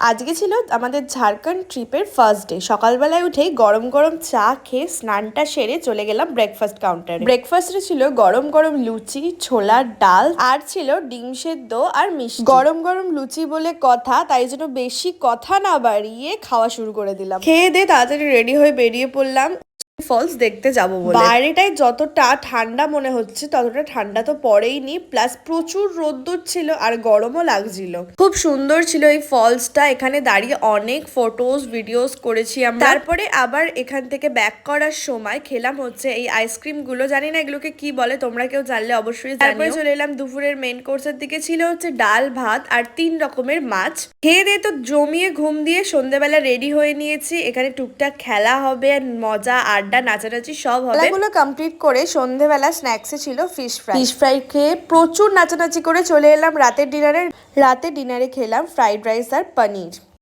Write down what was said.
আজকে ছিল আমাদের ঝাড়খণ্ড ট্রিপের ফার্স্ট ডে। সকালবেলায় উঠেই গরম গরম চা খেয়ে স্নানটা সেরে চলে গেলাম ব্রেকফাস্ট কাউন্টারে। ব্রেকফাস্টে ছিল গরম গরম লুচি, ছোলার ডাল আর ছিল ডিম সেদ্ধ আর মিষ্টি। গরম গরম লুচি বলে কথা, তাই জন্য বেশি কথা না বাড়িয়ে খাওয়া শুরু করে দিলাম। খেয়ে দিয়ে তাড়াতাড়ি রেডি হয়ে বেরিয়ে পড়লাম ফলস দেখতে যাবো বলে। বাইরেটাই যতটা ঠান্ডা মনে হচ্ছে ততটা ঠান্ডা তো পড়েইনি, প্লাস প্রচুর রোদ্দুর ছিল আর গরমও লাগছিল। খুব সুন্দর ছিল এই ফলসটা। এখানে দাঁড়িয়ে অনেক ফটোস ভিডিওস করেছি আমরা। তারপরে আবার এখান থেকে ব্যাক করার সময় খেলাম হচ্ছে এই আইসক্রিম গুলো, জানি না এগুলোকে কি বলে, তোমরা কেউ জানলে অবশ্যই জানিও। তারপরে চলে এলাম দুপুরের মেন কোর্সের দিকে। ছিল হচ্ছে ডাল ভাত আর 3 রকমের মাছ। খেয়ে দিয়ে তো জমিয়ে ঘুম দিয়ে সন্ধ্যেবেলা রেডি হয়ে নিয়েছি। এখানে টুকটাক খেলা হবে, মজা আড্ডা নাচানাচি সব হবে। খেলাগুলো কমপ্লিট করে সন্ধ্যেবেলা স্ন্যাক্সে ছিল ফিশ ফ্রাই খেয়ে প্রচুর নাচানাচি করে চলে এলাম রাতের ডিনারে। রাতের ডিনারে খেলাম ফ্রাইড রাইস আর পনির।